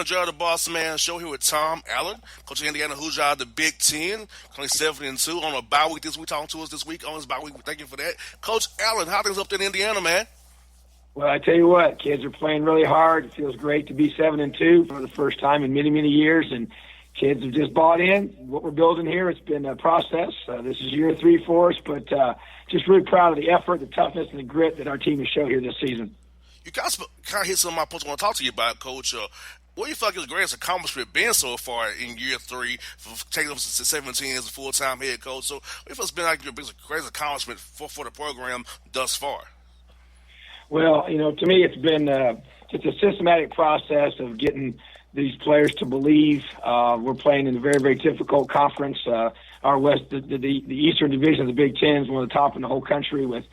Joe the Boss Man show here with Tom Allen, Coach of Indiana, who's out of the Big Ten, currently 7-2 on a bye week this week. Talking to us this week on his bye week. Thank you for that, Coach Allen. How things up there in Indiana, man? Well, I tell you what, kids are playing really hard. It feels great to be 7-2 for the first time in many, many years, and kids have just bought in. What we're building here, it's been a process. This is year 3 for us, but just really proud of the effort, the toughness, and the grit that our team has shown here this season. You guys kind of hit some of my points I want to talk to you about, Coach. What do you feel like your greatest accomplishment been so far in year 3, for taking up to 17 as a full-time head coach? So what do you feel it's been like your greatest accomplishment for the program thus far? Well, to me, it's been just a systematic process of getting these players to believe. We're playing in a very, very difficult conference. Our the Eastern Division of the Big Ten is one of the top in the whole country with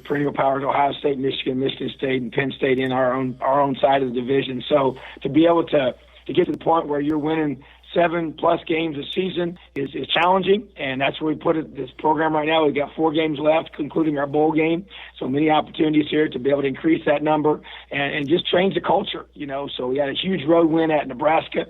perennial powers, Ohio State, Michigan State, and Penn State in our own side of the division. So to be able to get to the point where you're winning 7+ games a season is challenging, and that's where we put this program right now. We've got 4 games left, including our bowl game. So many opportunities here to be able to increase that number and just change the culture. So we had a huge road win at Nebraska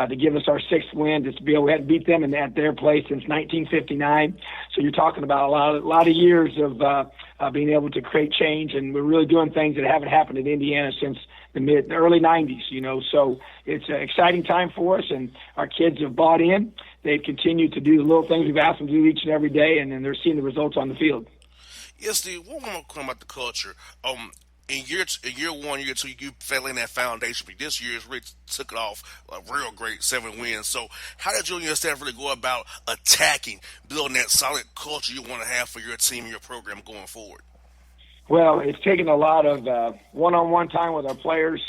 to give us our 6th win. Just to be able, we hadn't beat them at their place since 1959. So you're talking about a lot of years of being able to create change, and we're really doing things that haven't happened in Indiana since the early 90s, So it's an exciting time for us, and our kids have bought in. They've continued to do the little things we've asked them to do each and every day, and then they're seeing the results on the field. Yes, Steve, one more question about the culture. In year 1, year 2, you fell in that foundation, but this year's really took it off a real great 7 wins. So how did you and your staff really go about attacking, building that solid culture you want to have for your team and your program going forward? Well, it's taken a lot of one-on-one time with our players.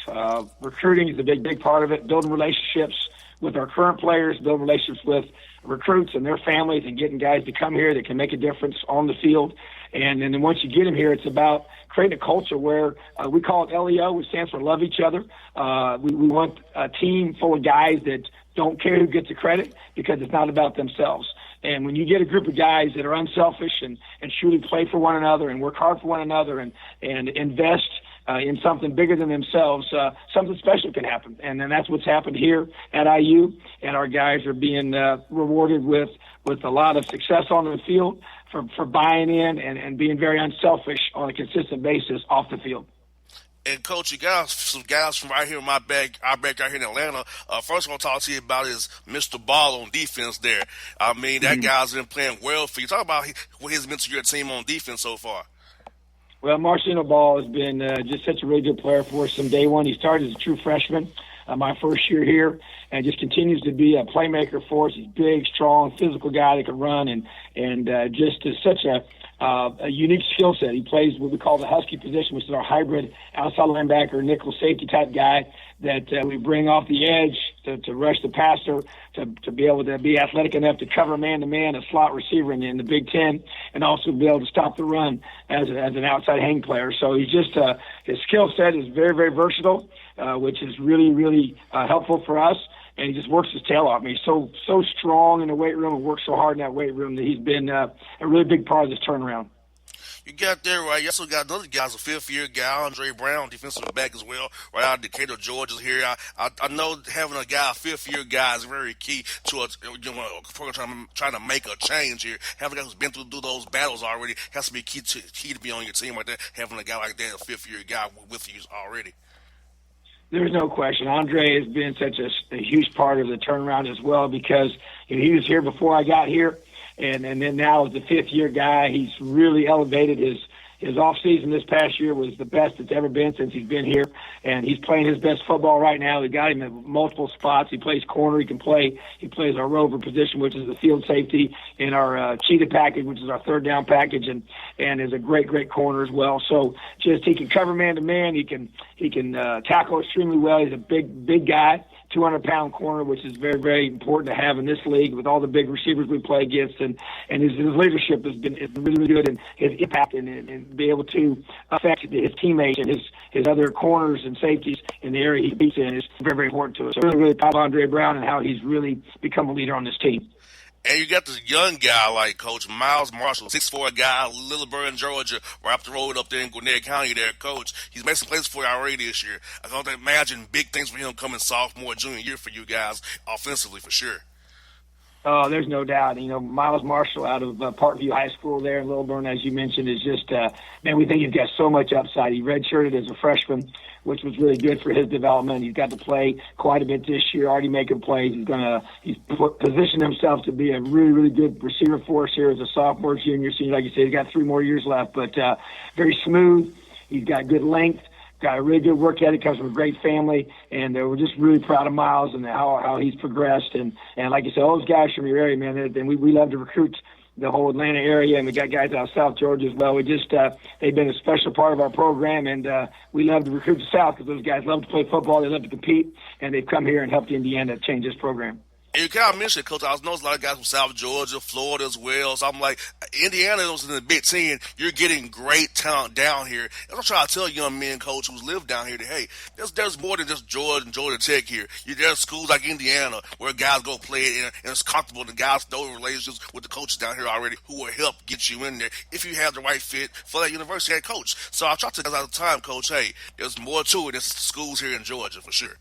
Recruiting is a big part of it, building relationships with our current players, building relationships with recruits and their families, and getting guys to come here that can make a difference on the field. And then once you get them here, it's about creating a culture where we call it LEO, which stands for love each other. We want a team full of guys that don't care who gets the credit because it's not about themselves. And when you get a group of guys that are unselfish and truly play for one another and work hard for one another and invest in something bigger than themselves, something special can happen. And then that's what's happened here at IU. And our guys are being rewarded with a lot of success on the field for buying in and being very unselfish on a consistent basis off the field. And, Coach, you got some guys from right here in our backyard here in Atlanta. First I want to talk to you about is Mr. Ball on defense there. I mean, that guy's been playing well for you. Talk about what he's meant to your team on defense so far. Well, Marcino Ball has been just such a really good player for us from day one. He started as a true freshman my first year here, and just continues to be a playmaker for us. He's big, strong, physical guy that can run, and just is such a unique skill set. He plays what we call the Husky position, which is our hybrid outside linebacker, nickel safety type guy that we bring off the edge to rush the passer, to be able to be athletic enough to cover man-to-man, a slot receiver in the Big Ten, and also be able to stop the run as an outside hang player. So he's just his skill set is very, very versatile, which is really, really helpful for us. And he just works his tail off. I mean, he's so strong in the weight room and works so hard in that weight room that he's been a really big part of this turnaround. You got there, right? You also got another guy, a 5th-year guy, Andre Brown, defensive back as well, right out of Decatur, Georgia here. I know having a guy, a 5th-year guy, is very key to a program trying to make a change here. Having a guy who's been through those battles already has to be key to be on your team right there, having a guy like that, a 5th-year guy with you already. There's no question. Andre has been such a huge part of the turnaround as well because he was here before I got here, and then now as the 5th-year guy, he's really elevated his off season this past year was the best it's ever been since he's been here, and he's playing his best football right now. We got him at multiple spots. He plays corner. He plays our rover position, which is the field safety, in our cheetah package, which is our 3rd down package, and is a great corner as well. So just he can cover man to man. He can tackle extremely well. He's a big guy. 200-pound corner, which is very, very important to have in this league with all the big receivers we play against, and his leadership has been really good, and his impact and be able to affect his teammates and his other corners and safeties in the area he beats in is very, very important to us. So really, really proud of Andre Brown and how he's really become a leader on this team. And you got this young guy like Coach Miles Marshall, 6'4" guy, Lilburn, Georgia, right up the road up there in Gwinnett County there, Coach. He's made some plays for you already this year. I can imagine big things for him coming sophomore, junior year for you guys offensively for sure. Oh, there's no doubt. Miles Marshall out of Parkview High School there in Lilburn, as you mentioned, is just, man, we think he's got so much upside. He redshirted as a freshman, which was really good for his development. He's got to play quite a bit this year, already making plays. He's positioned himself to be a really, really good receiver for us here as a sophomore, junior, senior. Like you said, he's got 3 more years left, but very smooth. He's got good length. Got a really good work ethic, comes from a great family, and we're just really proud of Miles and how he's progressed. And like you said, all those guys from your area, man, and we love to recruit the whole Atlanta area, and we got guys out of South Georgia as well. We just they've been a special part of our program, and we love to recruit the South because those guys love to play football, they love to compete, and they've come here and helped Indiana change this program. And you kind of mentioned, Coach, I know a lot of guys from South Georgia, Florida as well. So I'm like, Indiana was in the Big Ten. You're getting great talent down here. And I'm trying to tell young men, Coach, who's lived down here that, hey, there's more than just Georgia and Georgia Tech here. There's schools like Indiana where guys go play it and it's comfortable. And the guys know relationships with the coaches down here already who will help get you in there if you have the right fit for that university head coach. So I try to tell guys all the time, Coach, hey, there's more to it than schools here in Georgia for sure.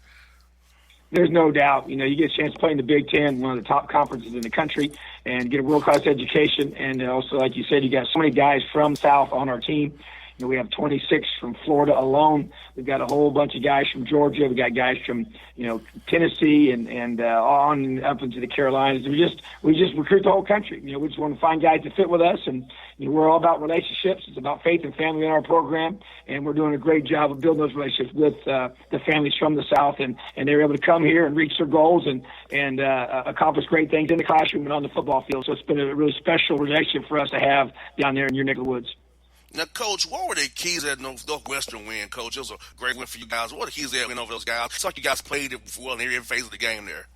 There's no doubt. You get a chance to play in the Big Ten, one of the top conferences in the country, and get a world-class education. And also, like you said, you got so many guys from South on our team. We have 26 from Florida alone. We've got a whole bunch of guys from Georgia. We got guys from Tennessee and on up into the Carolinas. We just recruit the whole country. We just want to find guys that fit with us, and we're all about relationships. It's about faith and family in our program, and we're doing a great job of building those relationships with the families from the South, and they're able to come here and reach their goals and accomplish great things in the classroom and on the football field. So it's been a really special relationship for us to have down there in your neck of the woods. Now, Coach, what were the keys at Northwestern win, Coach? It was a great win for you guys. What were the keys there win over those guys? It's like you guys played it well in every phase of the game there.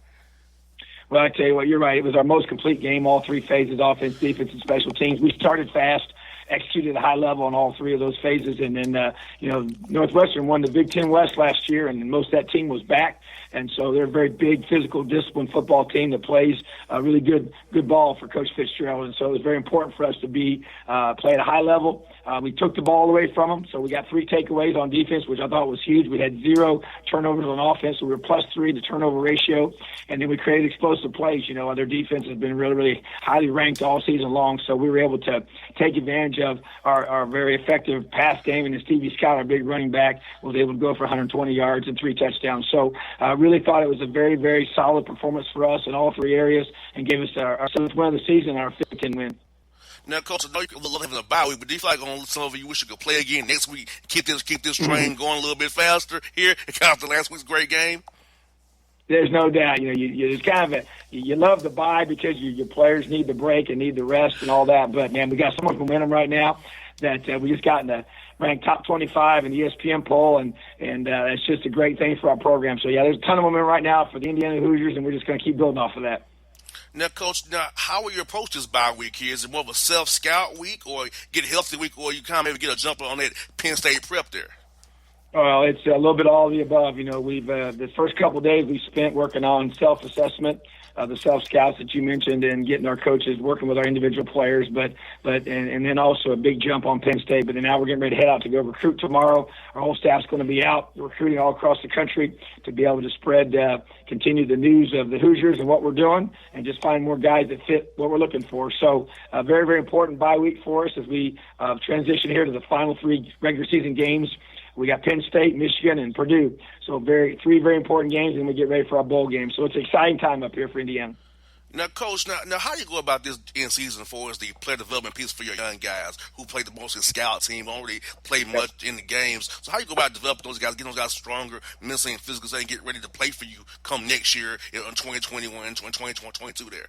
Well, I tell you what, you're right. It was our most complete game, all 3 phases, offense, defense, and special teams. We started fast, executed at a high level on all 3 of those phases, and then, Northwestern won the Big Ten West last year, and most of that team was back. And so they're a very big, physical, disciplined football team that plays a really good ball for Coach Fitzgerald. And so it was very important for us to play at a high level. We took the ball away from them, so we got 3 takeaways on defense, which I thought was huge. We had 0 turnovers on offense, so we were +3 to turnover ratio. And then we created explosive plays. Their defense has been really, really highly ranked all season long, so we were able to take advantage of our very effective pass game. And Stevie Scott, our big running back, was able to go for 120 yards and 3 touchdowns. So really thought it was a very, very solid performance for us in all 3 areas and gave us our 7th win of the season and our 5th win. Now, Coach, I know you love having a bye week, but do you feel like on some of you wish you could play again next week, keep this train going a little bit faster here after last week's great game? There's no doubt. It's kind of you love the bye because your players need the break and need the rest and all that. But, man, we got so much momentum right now that we just got in the ranked top 25 in the ESPN poll, and it's just a great thing for our program. So, yeah, there's a ton of momentum right now for the Indiana Hoosiers, and we're just going to keep building off of that. Now, Coach, how will you approach this bye week here? Is it more of a self-scout week or get healthy week, or you kind of maybe get a jumper on that Penn State prep there? Well, it's a little bit all of the above. We've the first couple of days we spent working on self-assessment, the self-scouts that you mentioned, and getting our coaches working with our individual players, but then also a big jump on Penn State. But then now we're getting ready to head out to go recruit tomorrow. Our whole staff's going to be out recruiting all across the country to be able to spread, continue the news of the Hoosiers and what we're doing, and just find more guys that fit what we're looking for. So a very, very important bye week for us as we transition here to the final 3 regular season games. We got Penn State, Michigan, and Purdue. So 3 very important games, and we get ready for our bowl game. So it's an exciting time up here for Indiana. Now, Coach, now how do you go about this in season 4 as the player development piece for your young guys who play the most in scout team, don't really play much in the games? So how do you go about developing those guys, getting those guys stronger mentally and physically, so they can get ready to play for you come next year in 2021, 2022 there?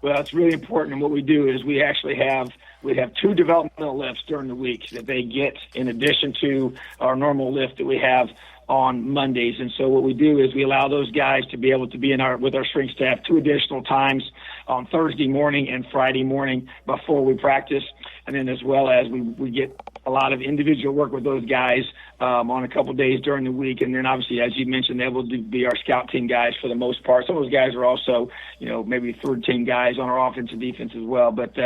Well, it's really important, and what we do is we have 2 developmental lifts during the week that they get in addition to our normal lift that we have on Mondays. And so what we do is we allow those guys to be able to be with our strength staff 2 additional times on Thursday morning and Friday morning before we practice. and then as well as we get a lot of individual work with those guys on a couple days during the week, and then obviously, as you mentioned, they will be our scout team guys for the most part. Some of those guys are also, maybe third team guys on our offense and defense as well. But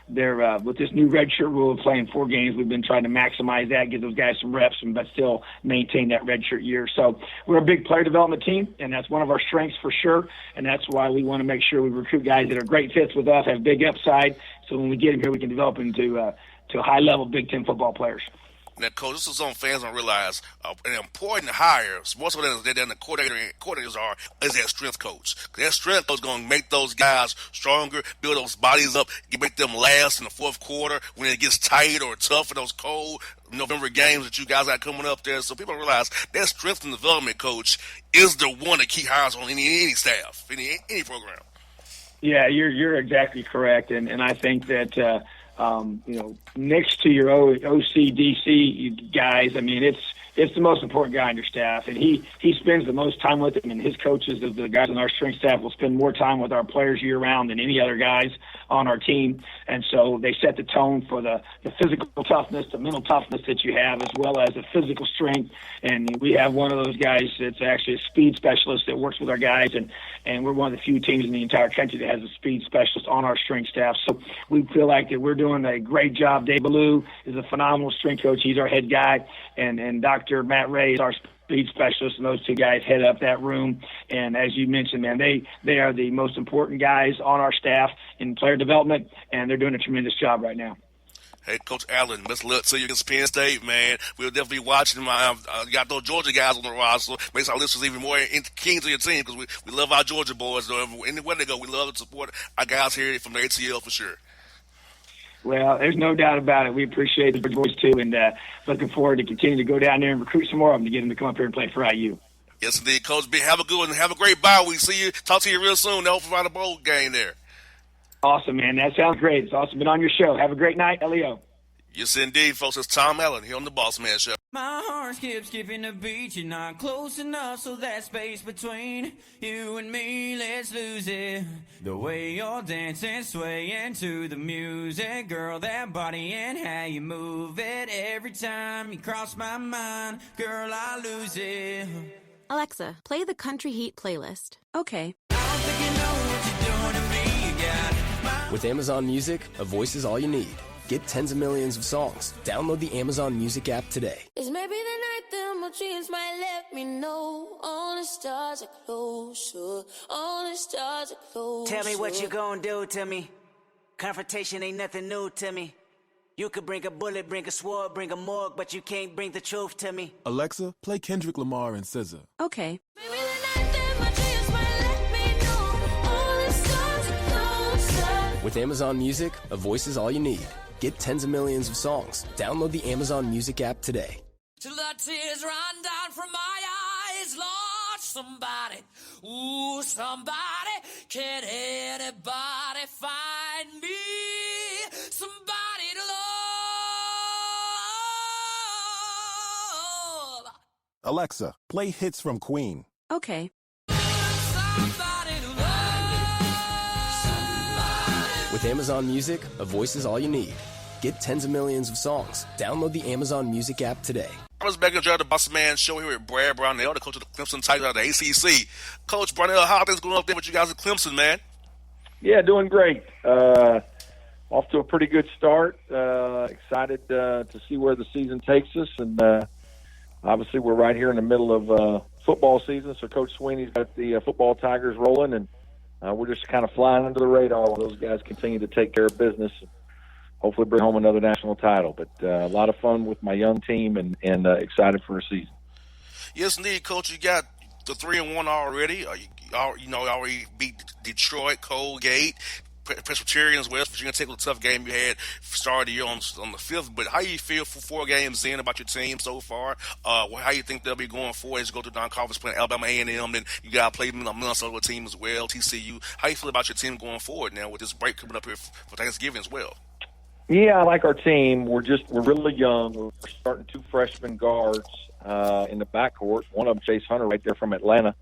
they're with this new redshirt rule of playing 4 games, we've been trying to maximize that, give those guys some reps, but still maintain that redshirt year. So we're a big player development team, and that's one of our strengths for sure. And that's why we want to make sure we recruit guys that are great fits with us, have big upside. So when we get them here, we can develop them to high-level Big Ten football players. Now, Coach, this is something fans don't realize. An important hire, more so than the coordinators are, is that strength coach. That strength coach is going to make those guys stronger, build those bodies up, make them last in the fourth quarter when it gets tight or tough in those cold November games that you guys got coming up there. So people realize that strength and development coach is the one to keep hires on any staff, any program. Yeah, you're exactly correct, and I think that next to your OCDC guys, I mean, it's the most important guy on your staff, and he spends the most time with them, and his coaches, the guys on our strength staff, will spend more time with our players year-round than any other guys on our team. And so they set the tone for the physical toughness, the mental toughness that you have, as well as the physical strength. And we have one of those guys that's actually a speed specialist that works with our guys, and we're one of the few teams in the entire country that has a speed specialist on our strength staff. So we feel like that we're doing a great job. Dave Ballou is a phenomenal strength coach. He's our head guy, and Dr. Matt Ray is our speed specialist, and those two guys head up that room. And as you mentioned, man, they are the most important guys on our staff in player development, and they're doing a tremendous job right now. Hey, Coach Allen, best of luck to you against Penn State, man. We'll definitely be watching them. Got those Georgia guys on the roster. Makes our listeners even more keen to your team because we love our Georgia boys. Anywhere they go, we love to support our guys here from the ATL for sure. Well, there's no doubt about it. We appreciate the boys, too, and looking forward to continuing to go down there and recruit some more of them to get them to come up here and play for IU. Yes, indeed, Coach B. Have a good one. Have a great bye week. Talk to you real soon. Hopefully find a bowl game there. Awesome, man. That sounds great. It's awesome being on your show. Have a great night, Leo. Yes, indeed, folks. It's Tom Allen here on the Bossman Show. My heart skips skipping the beat. You're not close enough, so that space between you and me, let's lose it. The way you're dancing, swaying to the music, girl, that body and how you move it. Every time you cross my mind, girl, I lose it. Alexa, play the Country Heat playlist. Okay. I don't think you know what you're doing to me. You got With Amazon Music, a voice is all you need. Get tens of millions of songs. Download the Amazon Music app today. It's maybe the night that my dreams might let me know. All the stars are closer. All the stars are closer. Tell me what you gonna do to me. Confrontation ain't nothing new to me. You could bring a bullet, bring a sword, bring a morgue, but you can't bring the truth to me. Alexa, play Kendrick Lamar and SZA. Okay. Maybe the night that my dreams might let me know. All the stars are closer. With Amazon Music, a voice is all you need. Get tens of millions of songs. Download the Amazon Music app today. till the tears run down from my eyes. Lord, somebody, ooh, somebody, can anybody find me? Somebody to love. Alexa, play hits from Queen. Okay. Somebody to love. Somebody. With Amazon Music, a voice is all you need. Get tens of millions of songs. Download the Amazon Music app today. I was back and enjoyed the Bossman show here with Brad Brownell, the coach of the Clemson Tigers out of the ACC. Coach Brownell, how are things going up there with you guys at Clemson, man? Yeah, doing great. Off to a pretty good start. Excited to see where the season takes us. And obviously we're right here in the middle of football season, so Coach Sweeney's got the football Tigers rolling, and we're just kind of flying under the radar while those guys continue to take care of business. Hopefully bring home another national title. But a lot of fun with my young team and excited for a season. Yes, indeed, Coach. You got the 3-1 already. You already beat Detroit, Colgate, Presbyterian as well. Virginia Tech was a tough game you had started the year on the 5th. But how you feel for 4 games in about your team so far? How you think they'll be going forward as you go through non-conference playing Alabama A&M? Then you got to play the Minnesota team as well, TCU. How you feel about your team going forward now with this break coming up here for Thanksgiving as well? Yeah, I like our team. We're really young. We're starting 2 freshman guards in the backcourt. One of them, Chase Hunter, right there from Atlanta.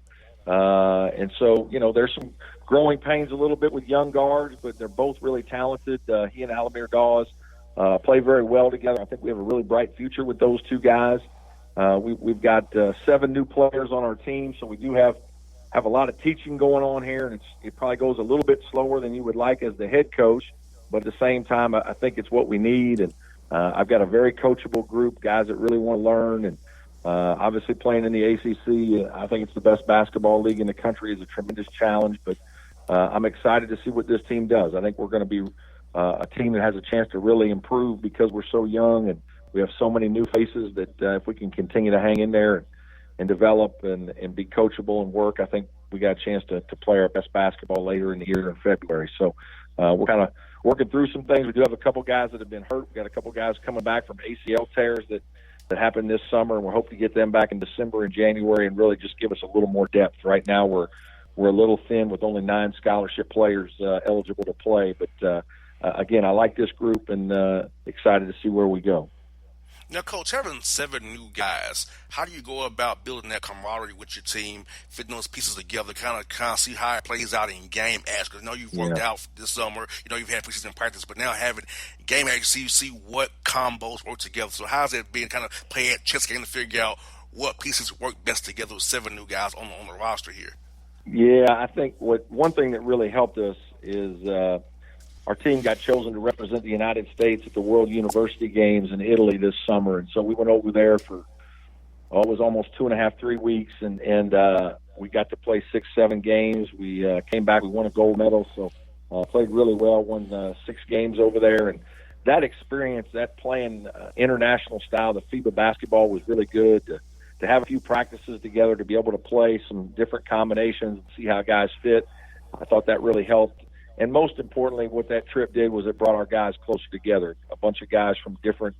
And so, there's some growing pains a little bit with young guards, but they're both really talented. He and Alamir Dawes play very well together. I think we have a really bright future with those two guys. We've got 7 new players on our team, so we do have a lot of teaching going on here, and it probably goes a little bit slower than you would like as the head coach, but at the same time, I think it's what we need. And I've got a very coachable group, guys that really want to learn, and obviously playing in the ACC, I think it's the best basketball league in the country, is a tremendous challenge, but I'm excited to see what this team does. I think we're going to be a team that has a chance to really improve because we're so young and we have so many new faces that if we can continue to hang in there and develop and be coachable and work, I think we got a chance to play our best basketball later in the year in February. So we're kind of working through some things. We do have a couple guys that have been hurt. We've got a couple guys coming back from ACL tears that happened this summer, and we're hoping to get them back in December and January and really just give us a little more depth. Right now we're a little thin with only 9 scholarship players eligible to play. But, again, I like this group and excited to see where we go. Now, Coach, having 7 new guys, how do you go about building that camaraderie with your team, fitting those pieces together, kind of see how it plays out in game action? Because I know you've worked out this summer, you've had preseason practice, but now having game action, you see what combos work together. So how's it been kind of playing chess game to figure out what pieces work best together with 7 new guys on the roster here? Yeah, I think one thing that really helped us is our team got chosen to represent the United States at the World University Games in Italy this summer. And so we went over there for, it was almost 2.5, 3 weeks. And we got to play 6, 7 games. We came back, we won a gold medal. So played really well, won 6 games over there. And that experience, that playing international style, the FIBA basketball was really good to have a few practices together, to be able to play some different combinations and see how guys fit. I thought that really helped. And most importantly, what that trip did was it brought our guys closer together. A bunch of guys from different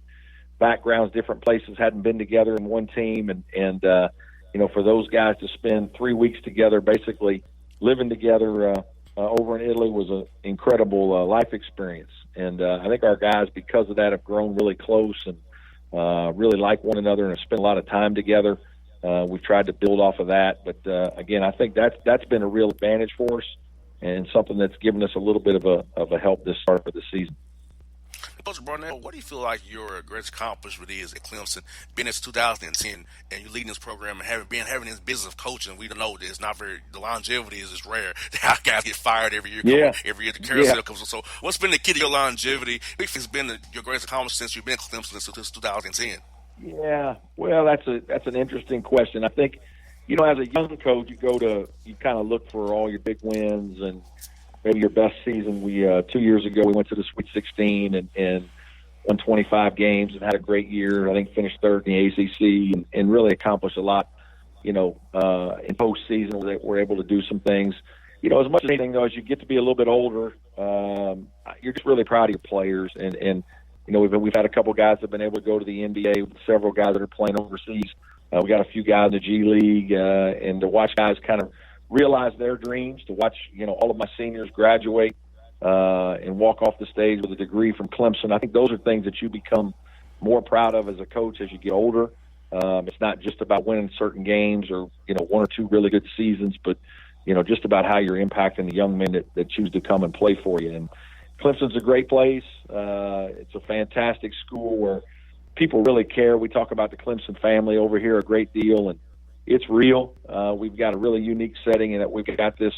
backgrounds, different places, hadn't been together in one team. And for those guys to spend 3 weeks together, basically living together over in Italy, was an incredible life experience. And I think our guys, because of that, have grown really close and really like one another and have spent a lot of time together. We've tried to build off of that. But, again, I think that's been a real advantage for us, and something that's given us a little bit of a help this start of the season. Coach Barnett, what do you feel like your greatest accomplishment is at Clemson? Been since 2010, and you're leading this program and having this business of coaching. We don't know this. The longevity is rare. How guys get fired every year. Every year the carousel comes. So, what's been the key to your longevity? What has been your greatest accomplishment since you've been at Clemson since 2010? Yeah, well, that's an interesting question. I think, as a young coach, you kind of look for all your big wins and maybe your best season. We 2 years ago we went to the Sweet 16 and won 25 games and had a great year. I think finished third in the ACC and really accomplished a lot. In postseason, we're able to do some things. As much as anything though, as you get to be a little bit older, you're just really proud of your players. And we've had a couple guys that have been able to go to the NBA, several guys that are playing overseas. We got a few guys in the G League, and to watch guys kind of realize their dreams, to watch, all of my seniors graduate and walk off the stage with a degree from Clemson. I think those are things that you become more proud of as a coach as you get older. It's not just about winning certain games or, 1 or 2 really good seasons, but, just about how you're impacting the young men that choose to come and play for you. And Clemson's a great place. It's a fantastic school where people really care. We talk about the Clemson family over here a great deal, and it's real. We've got a really unique setting in that we've got this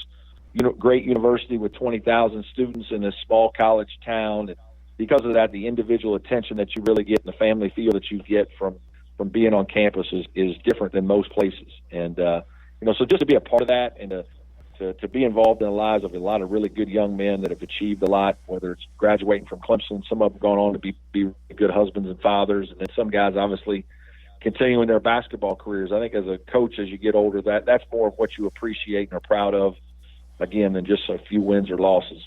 great university with 20,000 students in this small college town. And because of that, the individual attention that you really get and the family feel that you get from being on campus is different than most places. And, so just to be a part of that and to be involved in the lives of a lot of really good young men that have achieved a lot, whether it's graduating from Clemson, some of them going on to be good husbands and fathers, and then some guys obviously continuing their basketball careers. I think as a coach, as you get older, that's more of what you appreciate and are proud of, again, than just a few wins or losses.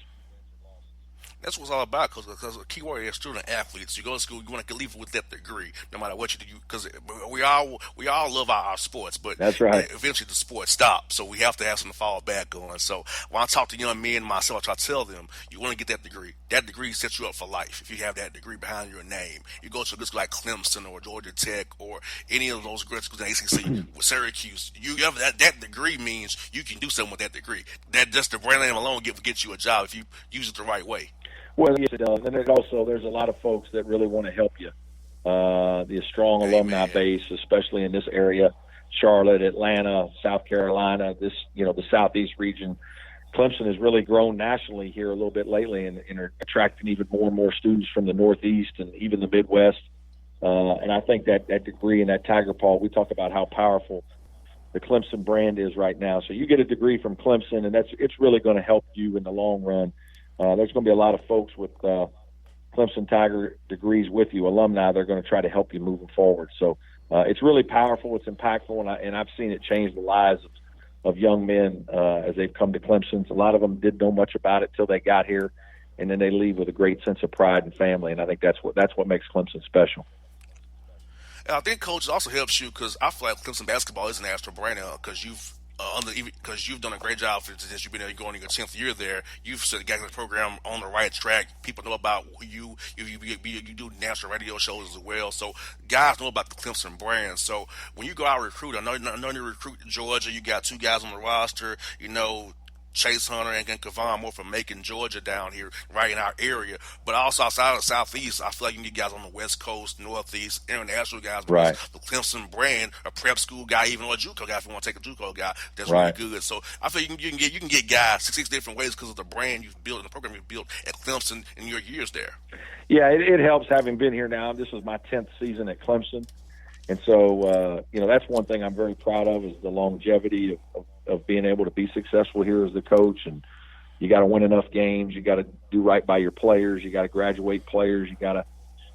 That's what it's all about, because a key word is student athletes. You go to school, you want to leave with that degree, no matter what you do, because we all love our sports, but that's right. Eventually the sport stops, so we have to have something to fall back on. So when I talk to young men myself, I try to tell them, you want to get that degree. That degree sets you up for life. If you have that degree behind your name, you go to a good school like Clemson or Georgia Tech or any of those great schools in the ACC with Syracuse. You have that degree means you can do something with that degree. That just the brand name alone gets you a job if you use it the right way. Well, yes, it does. And there's a lot of folks that really want to help you. The strong Amen. alumni base, especially in this area, Charlotte, Atlanta, South Carolina, the Southeast region. Clemson has really grown nationally here a little bit lately and are attracting even more and more students from the Northeast and even the Midwest. And I think that degree and that Tiger Paw, we talk about how powerful the Clemson brand is right now. So you get a degree from Clemson, and it's really going to help you in the long run. There's going to be a lot of folks with Clemson Tiger degrees with you, alumni. They're going to try to help you moving forward. So it's really powerful. It's impactful, and I've seen it change the lives of young men as they've come to Clemson. A lot of them didn't know much about it till they got here, and then they leave with a great sense of pride and family. And I think that's what makes Clemson special. And I think, Coach, it also helps you because I feel like Clemson basketball is a national brand now because you've done a great job since you've been there, going in your 10th year there. You've got the program on the right track. People know about you. You do national radio shows as well. So guys know about the Clemson brand. So when you go out and recruit, I know you recruit Georgia. You got 2 guys on the roster. Chase Hunter and Kevon Moore from Macon, Georgia, down here, right in our area. But also outside of the Southeast, I feel like you need guys on the West Coast, Northeast, international guys. Right. The Clemson brand, a prep school guy, even or a JUCO guy, if you want to take a JUCO guy, that's right. really good. So I feel you can get guys 6 different ways because of the brand you've built and the program you've built at Clemson in your years there. Yeah, it helps having been here now. This is my 10th season at Clemson. And so, that's one thing I'm very proud of is the longevity of being able to be successful here as the coach. And you got to win enough games. You got to do right by your players. You got to graduate players. You got to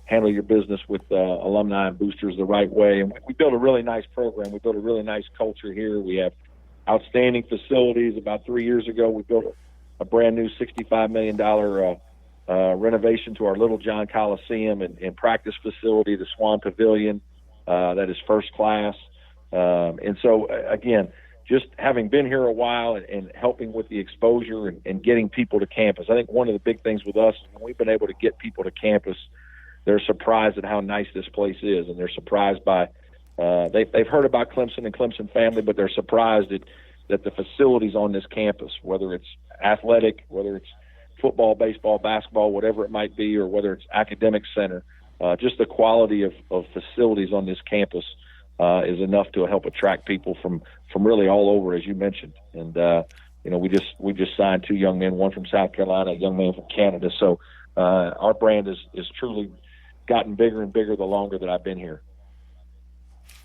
handle your business with alumni and boosters the right way. And we built a really nice program. We built a really nice culture here. We have outstanding facilities. About 3 years ago, we built a brand new $65 million renovation to our Little John Coliseum and practice facility, the Swan Pavilion. That is first class. And so, again, just having been here a while and helping with the exposure and getting people to campus. I think one of the big things with us, when we've been able to get people to campus, they're surprised at how nice this place is, and they're surprised by they've heard about Clemson and Clemson family, but they're surprised that the facilities on this campus, whether it's athletic, whether it's football, baseball, basketball, whatever it might be, or whether it's academic center, just the quality of facilities on this campus is enough to help attract people from really all over, as you mentioned. And we just signed 2 young men, one from South Carolina, a young man from Canada. So our brand is truly gotten bigger and bigger the longer that I've been here.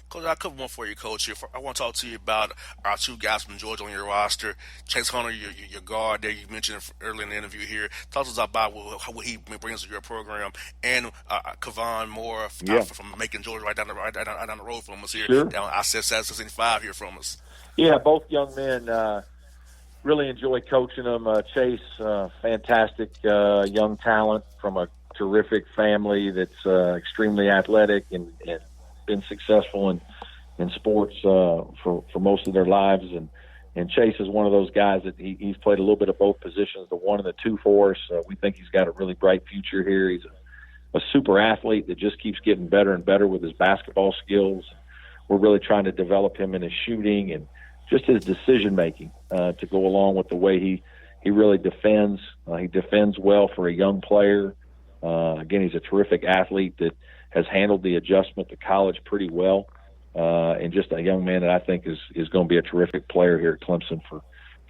Coach, I have a couple more for you, Coach. Here, I want to talk to you about our 2 guys from Georgia on your roster. Chase Hunter, your guard there, you mentioned earlier in the interview here. Talk to us about what he brings to your program, and Kevon Moore from Macon, Georgia, right down the road from us here, sure. Down I-75 here from us. Yeah, both young men. Really enjoy coaching them. Chase, fantastic young talent from a terrific family that's extremely athletic and been successful in sports for most of their lives, and Chase is one of those guys that he's played a little bit of both positions, the 1 and the 2 for us. We think he's got a really bright future here. He's a super athlete that just keeps getting better and better with his basketball skills. We're really trying to develop him in his shooting and just his decision making to go along with the way he really defends. He defends well for a young player. Again, he's a terrific athlete that has handled the adjustment to college pretty well, and just a young man that I think is going to be a terrific player here at Clemson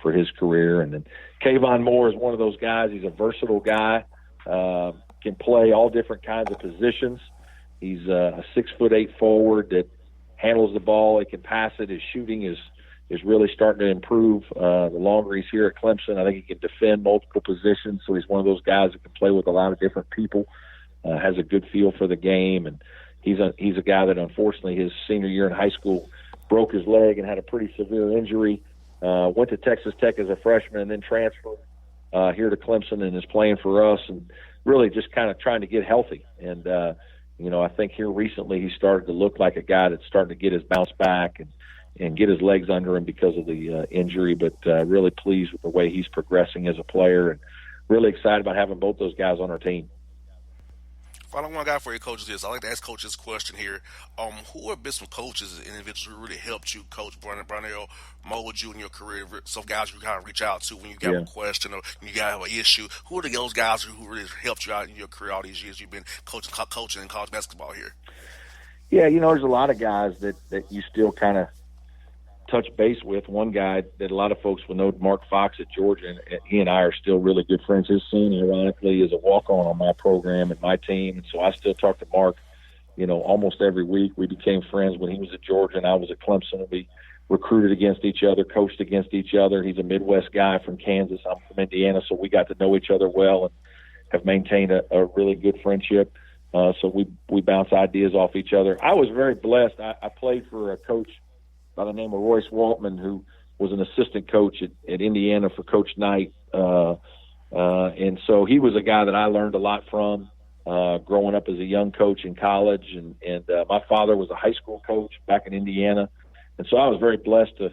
for his career. And then Kevon Moore is one of those guys. He's a versatile guy, can play all different kinds of positions. He's a 6'8" forward that handles the ball. He can pass it. His shooting is really starting to improve. The longer he's here at Clemson, I think he can defend multiple positions. So he's one of those guys that can play with a lot of different people. Has a good feel for the game, and he's a guy that unfortunately his senior year in high school broke his leg and had a pretty severe injury. Went to Texas Tech as a freshman and then transferred here to Clemson and is playing for us and really just kind of trying to get healthy. And I think here recently he started to look like a guy that's starting to get his bounce back and get his legs under him because of the injury. But really pleased with the way he's progressing as a player, and really excited about having both those guys on our team. Final one I got for you, coach, is this. I like to ask coach this question here. Who have been some coaches and individuals who really helped you, Coach Brownell, mold you in your career? Some guys you kind of reach out to when you got Yeah. a question or when you got an issue. Who are those guys who really helped you out in your career all these years you've been coaching in college basketball here? Yeah, there's a lot of guys that you still kind of touch base with. One guy that a lot of folks will know, Mark Fox at Georgia, and he and I are still really good friends. His son, ironically, is a walk-on my program and my team, and so I still talk to Mark, almost every week. We became friends when he was at Georgia and I was at Clemson. We recruited against each other, coached against each other. He's a Midwest guy from Kansas. I'm from Indiana, so we got to know each other well and have maintained a really good friendship. So we bounce ideas off each other. I was very blessed. I played for a coach by the name of Royce Waltman, who was an assistant coach at Indiana for Coach Knight. And so he was a guy that I learned a lot from growing up as a young coach in college. And my father was a high school coach back in Indiana. And so I was very blessed to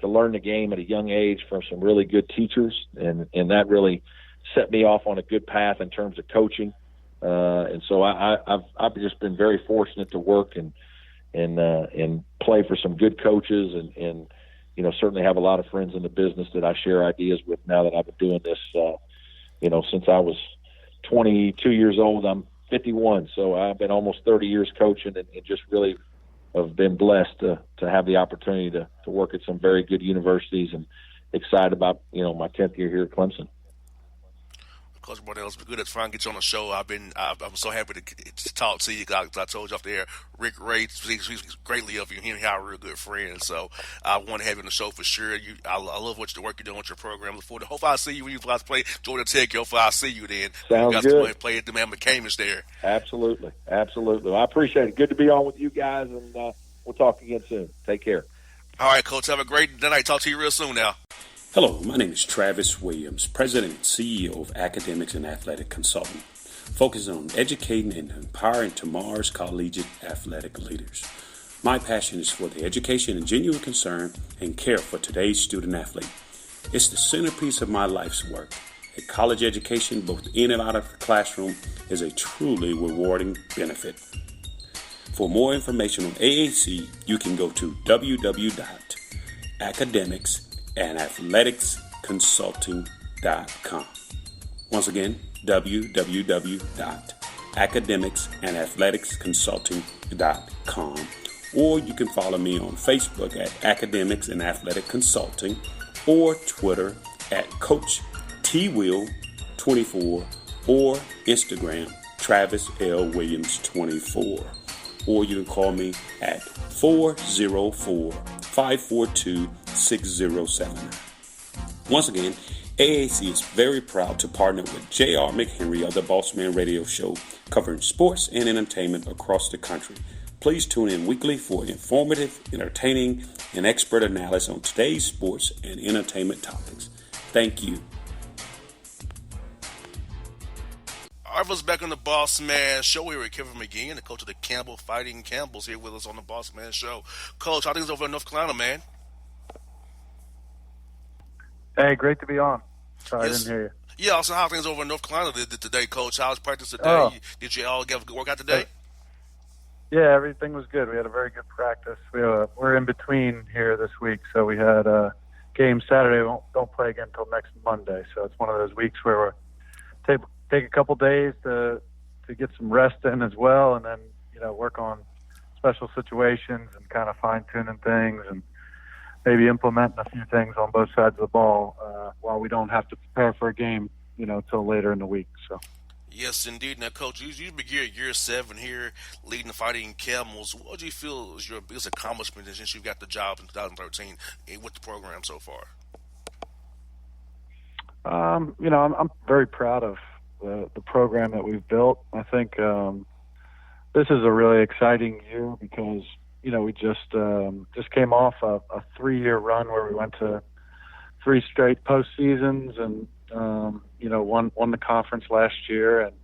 learn the game at a young age from some really good teachers. And that really set me off on a good path in terms of coaching. And so I've just been very fortunate to work and play for some good coaches and certainly have a lot of friends in the business that I share ideas with now that I've been doing this, since I was 22 years old. I'm 51. So I've been almost 30 years coaching and just really have been blessed to have the opportunity to work at some very good universities and excited about, my 10th year here at Clemson. Coach Brownell, it's been good to try and get you on the show. I'm so happy to talk to you. I told you off the air, Rick Ray speaks greatly of you. He and I are real good friends, so I want to have you on the show for sure. I love the work you're doing with your program. Look forward to. Hopefully, I see you when you guys play Georgia Tech. Hopefully, I see you then. Sounds you guys good. Play at the man McCamish there. Absolutely. I appreciate it. Good to be on with you guys, and we'll talk again soon. Take care. All right, Coach. Have a great night. Talk to you real soon now. Hello, my name is Travis Williams, President and CEO of Academics and Athletic Consulting, focusing on educating and empowering tomorrow's collegiate athletic leaders. My passion is for the education and genuine concern and care for today's student athlete. It's the centerpiece of my life's work. A college education, both in and out of the classroom, is a truly rewarding benefit. For more information on AAC, you can go to www.academicsandathleticsconsulting.com. Once again, www.academicsandathleticsconsulting.com. Or you can follow me on Facebook at Academics and Athletic Consulting or Twitter at Coach TWill24 or Instagram Travis L. Williams 24. Or you can call me at 404-542-6079. Once again, AAC is very proud to partner with J.R. McHenry of the Bossman Radio Show, covering sports and entertainment across the country. Please tune in weekly for informative, entertaining, and expert analysis on today's sports and entertainment topics. Thank you. All right, let's back on the Bossman Show here with Kevin McGee, the coach of the Campbell Fighting Campbells, here with us on the Bossman Show. Coach, how things over in North Carolina, man? Hey, great to be on. Sorry, Yes. I didn't hear you. Yeah, also how things over in North Carolina today, Coach? How was practice today? Oh. Did you all get a good workout today? Yeah, everything was good. We had a very good practice. We're in between here this week, so we had a game Saturday. We don't play again until next Monday, so it's one of those weeks where we're take a couple days to get some rest in as well, and then work on special situations and kind of fine tuning things and maybe implementing a few things on both sides of the ball while we don't have to prepare for a game till later in the week. So. Yes, indeed. Now, Coach, you begin year 7 here, leading the Fighting Camels. What do you feel is your biggest accomplishment since you got the job in 2013 with the program so far? I'm very proud of the program that we've built. I think this is a really exciting year because we just came off a 3-year run where we went to 3 straight postseasons and won the conference last year, and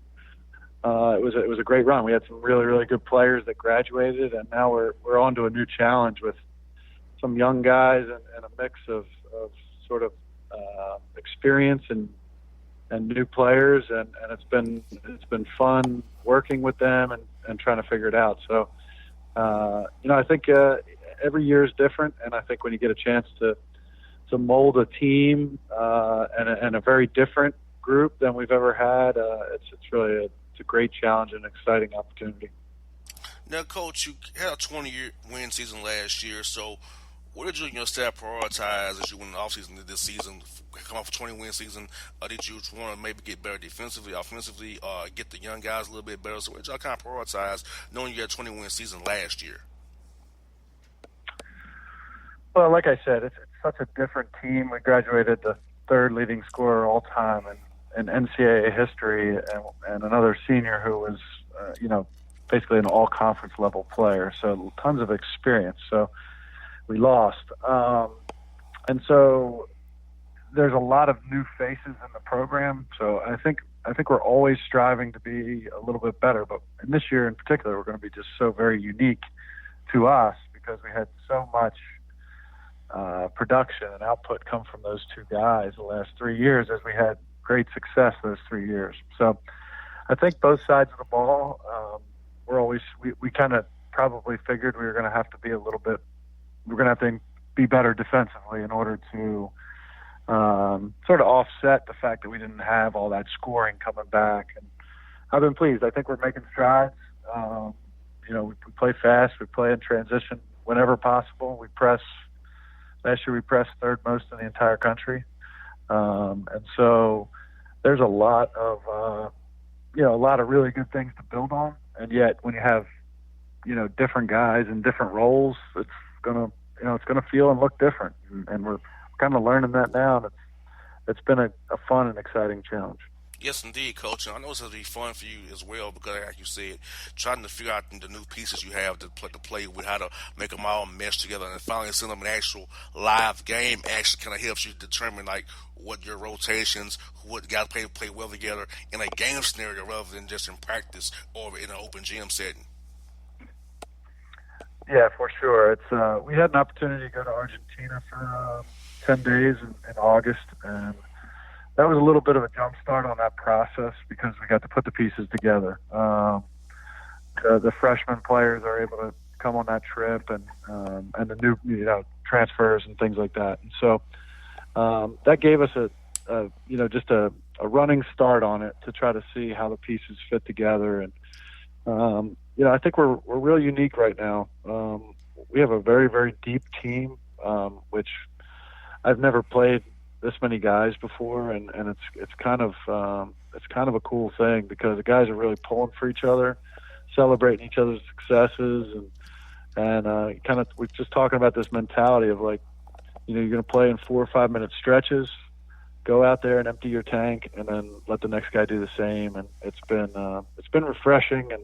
it was a great run. We had some really, really good players that graduated, and now we're on to a new challenge with some young guys and a mix of sort of experience and and new players, and it's been fun working with them and trying to figure it out. So I think every year is different, and I think when you get a chance to mold a team and a very different group than we've ever had, it's really a great challenge and exciting opportunity. Now, Coach, you had a 20-year win season last year, so what did you and your staff prioritize as you went in the offseason this season? Come off a 20-win season, did you want to maybe get better defensively, offensively, get the young guys a little bit better? So what did y'all kind of prioritize knowing you had a 20-win season last year? Well, like I said, it's such a different team. We graduated the third leading scorer all time in NCAA history, and another senior who was, basically an all-conference level player. So tons of experience. So we lost, and so there's a lot of new faces in the program. So I think we're always striving to be a little bit better. But in this year in particular, we're going to be just so very unique to us because we had so much production and output come from those two guys the last 3 years, as we had great success those 3 years. So I think both sides of the ball, we kind of probably figured we were going to have to be we're going to have to be better defensively in order to sort of offset the fact that we didn't have all that scoring coming back. And I've been pleased. I think we're making strides. We play fast. We play in transition whenever possible. We press. Last year we pressed third most in the entire country. And so there's a lot of really good things to build on. And yet when you have, different guys in different roles, it's going to feel and look different. And we're kind of learning that now. And it's been a fun and exciting challenge. Yes, indeed, Coach. And I know it's going to be fun for you as well because, like you said, trying to figure out the new pieces you have to play with, how to make them all mesh together, and finally send them an actual live game actually kind of helps you determine, like, what your rotations, what guys play well together in a game scenario rather than just in practice or in an open gym setting. Yeah, for sure. It's we had an opportunity to go to Argentina for 10 days in August, and that was a little bit of a jump start on that process because we got to put the pieces together. The freshman players are able to come on that trip, and the new transfers and things like that. And so that gave us just a running start on it to try to see how the pieces fit together. And I think we're real unique right now. We have a very, very deep team, which I've never played this many guys before, and it's kind of a cool thing because the guys are really pulling for each other, celebrating each other's successes, and kind of we're just talking about this mentality of like, you're going to play in 4 or 5 minute stretches, go out there and empty your tank, and then let the next guy do the same. And it's been refreshing, and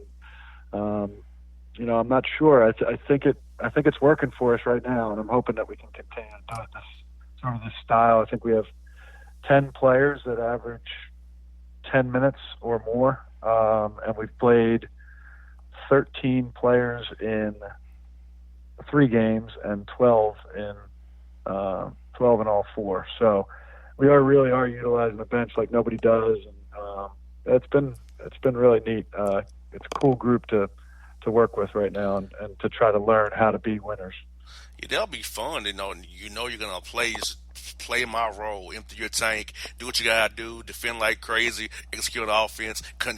I'm not sure. I think it's working for us right now, and I'm hoping that we can continue to do it sort of this style. I think we have 10 players that average 10 minutes or more, and we've played 13 players in 3 games and 12 in all 4. So we really are utilizing the bench like nobody does, and it's been really neat. It's a cool group to work with right now, and to try to learn how to be winners. Yeah, that'll be fun. You're gonna play my role, empty your tank, do what you gotta do, defend like crazy, execute the offense. I think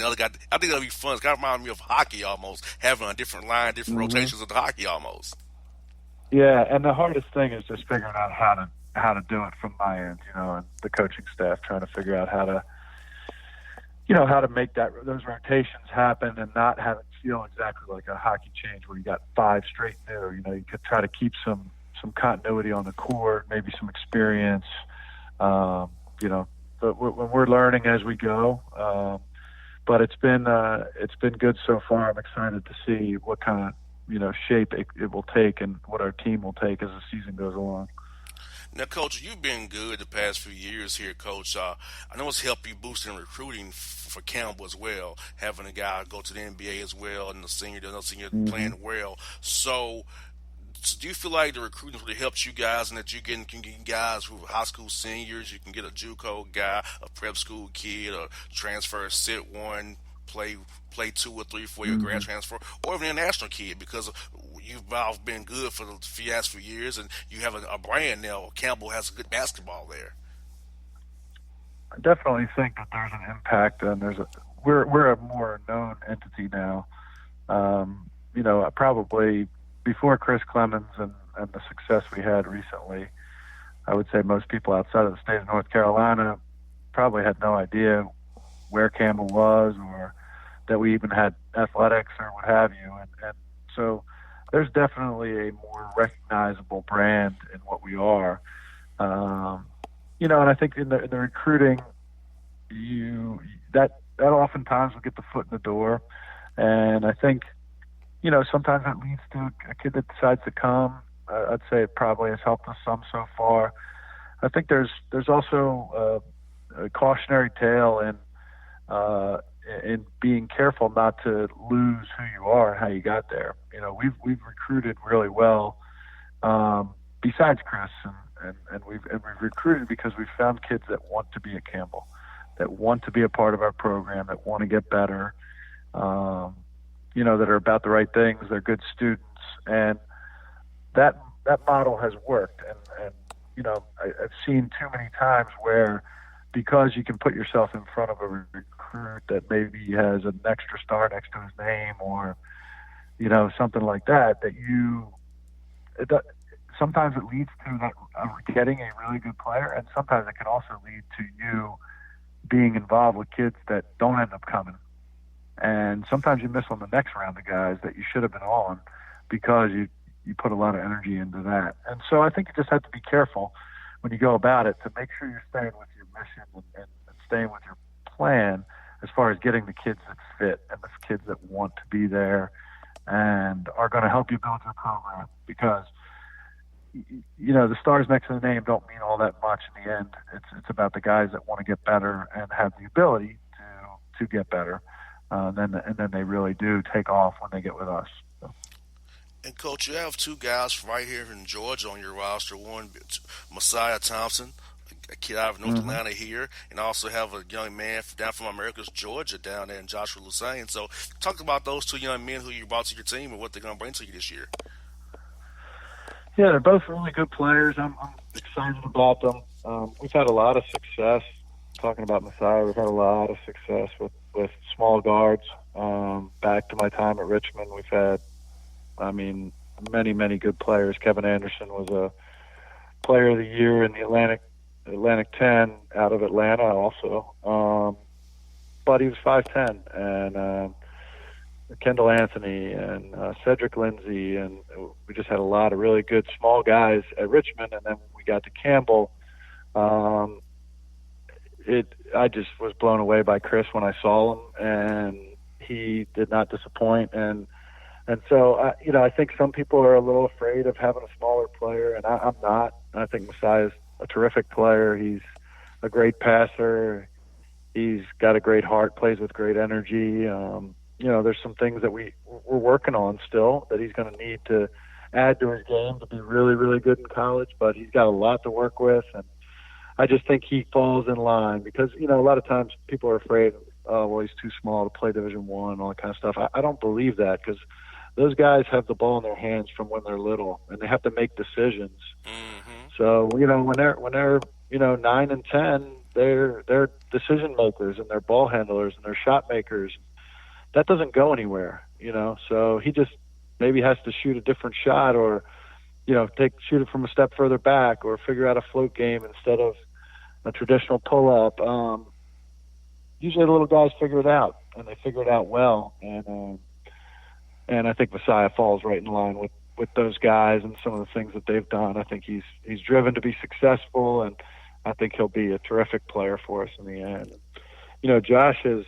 that'll be fun. It's kind of remind me of hockey almost, having a different line, different rotations of the hockey almost. Yeah, and the hardest thing is just figuring out how to do it from my end, and the coaching staff trying to figure out how to make those rotations happen and not have it feel exactly like a hockey change where you got 5 straight new. You could try to keep some continuity on the court, maybe some experience. But when we're learning as we go. But it's been good so far. I'm excited to see what kind of shape it will take and what our team will take as the season goes along. Now, Coach, you've been good the past few years here, Coach. I know it's helped you boost in recruiting for Campbell as well, having a guy go to the NBA as well, and the senior playing well. So do you feel like the recruiting really helps you guys, and that you can get guys who are high school seniors? You can get a JUCO guy, a prep school kid, a transfer, sit one, play 2 or 3 4 year grad transfer, or even a national kid, because you've both been good for the last few years, and you have a brand now. Campbell has a good basketball there. I definitely think that there's an impact, and we're a more known entity now. Probably before Chris Clemens and the success we had recently, I would say most people outside of the state of North Carolina probably had no idea where Campbell was, or that we even had athletics or what have you. And so there's definitely a more recognizable brand in what we are. And I think in the recruiting, that oftentimes will get the foot in the door. And I think, sometimes that leads to a kid that decides to come. I'd say it probably has helped us some so far. I think there's also a cautionary tale in being careful not to lose who you are and how you got there. We've recruited really well, besides Chris, and we've recruited because we've found kids that want to be at Campbell, that want to be a part of our program, that want to get better, that are about the right things. They're good students, and that model has worked. And I've seen too many times where, because you can put yourself in front of a recruit that maybe has an extra star next to his name, or something like that, sometimes it leads to that getting a really good player, and sometimes it can also lead to you being involved with kids that don't end up coming. And sometimes you miss on the next round of guys that you should have been on, because you put a lot of energy into that. And so I think you just have to be careful when you go about it to make sure you're staying with your mission and staying with your plan, as far as getting the kids that fit and the kids that want to be there and are going to help you build your program. Because the stars next to the name don't mean all that much in the end. It's about the guys that want to get better and have the ability to get better. And then they really do take off when they get with us. So. And Coach, you have 2 guys right here in Georgia on your roster. One, Messiah Thompson, a kid out of North Atlanta here, and also have a young man down from Americus, Georgia, down there in Joshua Lusain. So talk about those 2 young men who you brought to your team and what they're going to bring to you this year. Yeah, they're both really good players. I'm excited about them. We've had a lot of success. Talking about Messiah, we've had a lot of success with small guards. Back to my time at Richmond, we've had, many, many good players. Kevin Anderson was a player of the year in the Atlantic 10 out of Atlanta also. But he was 5'10", and Kendall Anthony and Cedric Lindsey, and we just had a lot of really good small guys at Richmond. And then when we got to Campbell, I just was blown away by Chris when I saw him, and he did not disappoint. And so I think some people are a little afraid of having a smaller player, and I'm not. I think Messiah's a terrific player. He's a great passer. He's got a great heart, plays with great energy. There's some things that we're working on still that he's going to need to add to his game to be really, really good in college, but he's got a lot to work with. And I just think he falls in line because, a lot of times people are afraid, he's too small to play Division I and all that kind of stuff. I don't believe that, because those guys have the ball in their hands from when they're little, and they have to make decisions. Mm-hmm. So, when they're 9 and 10, they're decision makers, and they're ball handlers, and they're shot makers. That doesn't go anywhere, So he just maybe has to shoot a different shot, or shoot it from a step further back, or figure out a float game instead of a traditional pull-up. Usually the little guys figure it out, and they figure it out well. And I think Messiah falls right in line with those guys and some of the things that they've done. I think he's driven to be successful, and I think he'll be a terrific player for us in the end. Josh has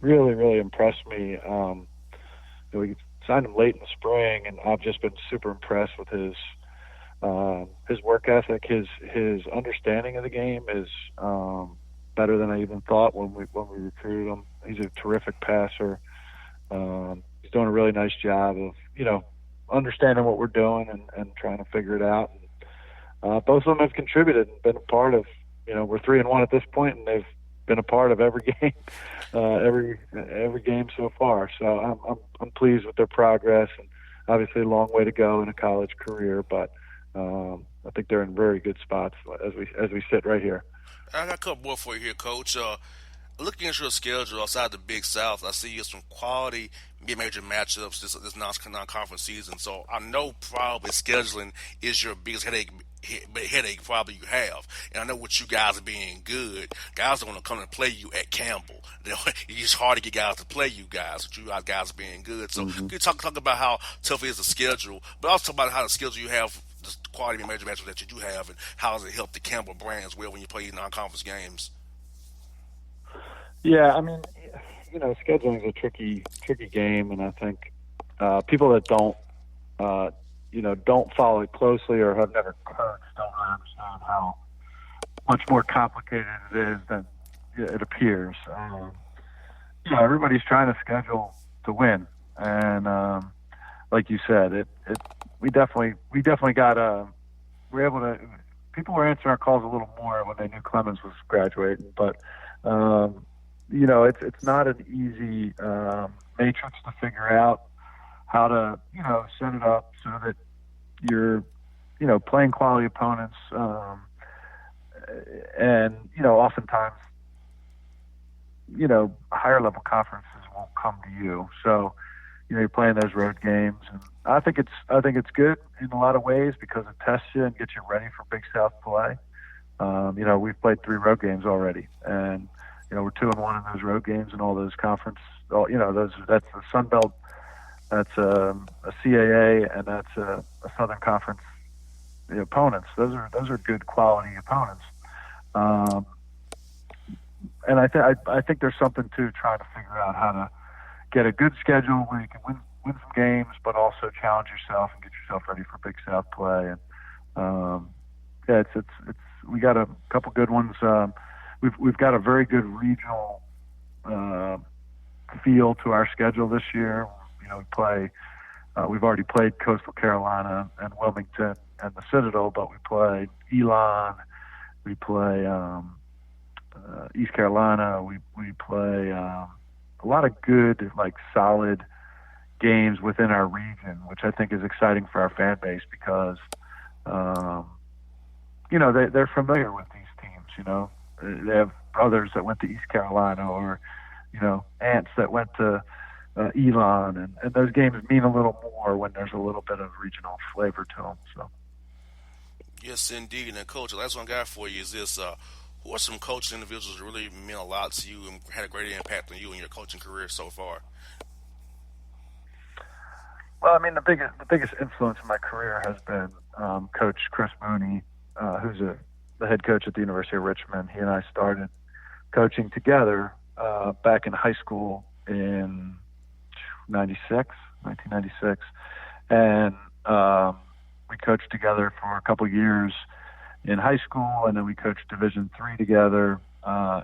really, really impressed me. We signed him late in the spring, and I've just been super impressed with his work ethic. His understanding of the game is better than I even thought when we recruited him. He's a terrific passer. He's doing a really nice job of understanding what we're doing and trying to figure it out. And, both of them have contributed and been a part of, we're 3-1 at this point, and they've been a part of every game, every game so far. So I'm pleased with their progress, and obviously a long way to go in a college career, but I think they're in very good spots as we sit right here. I got a couple more for you here, Coach. Looking at your schedule outside the Big South, I see some quality mid-major matchups this non-conference season. So I know probably scheduling is your biggest headache probably you have. And I know with you guys being good, guys don't want to come and play you at Campbell. It's hard to get guys to play you guys, with you guys being good. So can you talk about how tough it is to schedule, but also talk about how the schedule you have, the quality major matchups that you do have, and how does it help the Campbell brand as well when you play non-conference games? Yeah, I mean, scheduling is a tricky game, and I think people that don't follow it closely or have never coached don't really understand how much more complicated it is than it appears. Everybody's trying to schedule to win, and like you said, we definitely got we're able to. People were answering our calls a little more when they knew Clemens was graduating, but. It's not an easy matrix to figure out how to, set it up so that you're, playing quality opponents. And, oftentimes, higher level conferences won't come to you. So, you're playing those road games. And I think it's good in a lot of ways because it tests you and gets you ready for Big South play. We've played 3 road games already, and we're 2-1 in those road games and all those conference. That's the Sun Belt, that's a CAA, and that's a Southern Conference opponents. Those are good quality opponents. And I think there's something to trying to figure out how to get a good schedule where you can win some games, but also challenge yourself and get yourself ready for Big South play. And we got a couple good ones. We've got a very good regional feel to our schedule this year. We've already played Coastal Carolina and Wilmington and the Citadel, but we play Elon, we play East Carolina, we play a lot of good, solid games within our region, which I think is exciting for our fan base because they're familiar with these teams. They have brothers that went to East Carolina or, aunts that went to Elon. And those games mean a little more when there's a little bit of regional flavor to them. So. Yes, indeed. And, Coach, the last one I got for you is this. Who are some coaching individuals that really meant a lot to you and had a great impact on you in your coaching career so far? Well, I mean, the biggest influence in my career has been Coach Chris Mooney, who's the head coach at the University of Richmond. He and I started coaching together back in high school in 1996. And we coached together for a couple years in high school, and then we coached Division III together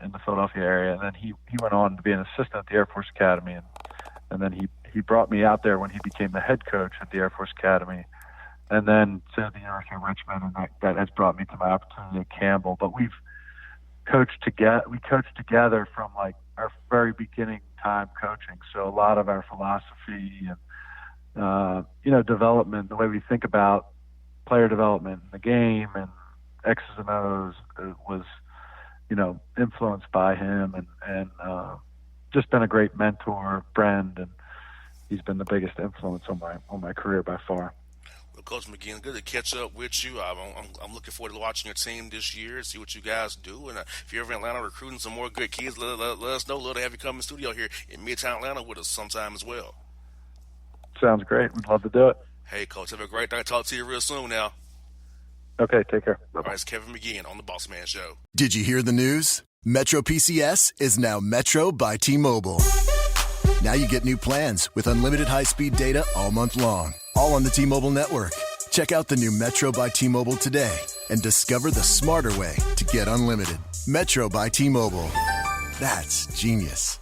in the Philadelphia area. And then he went on to be an assistant at the Air Force Academy. And then he brought me out there when he became the head coach at the Air Force Academy. And then to the University of Richmond, and that has brought me to my opportunity at Campbell. But we coached together from our very beginning time coaching. So a lot of our philosophy and development, the way we think about player development in the game and X's and O's was influenced by him and just been a great mentor, friend, and he's been the biggest influence on my career by far. Well, Coach McGinn, good to catch up with you. I'm looking forward to watching your team this year and see what you guys do. And if you're ever in Atlanta recruiting some more good kids, let us know. Love to have you come in studio here in Midtown Atlanta with us sometime as well. Sounds great. We'd love to do it. Hey, Coach, have a great day. Talk to you real soon now. Okay, take care. Bye-bye. All right, it's Kevin McGinn on the Bossman Show. Did you hear the news? Metro PCS is now Metro by T-Mobile. Now you get new plans with unlimited high-speed data all month long, all on the T-Mobile network. Check out the new Metro by T-Mobile today and discover the smarter way to get unlimited. Metro by T-Mobile. That's genius.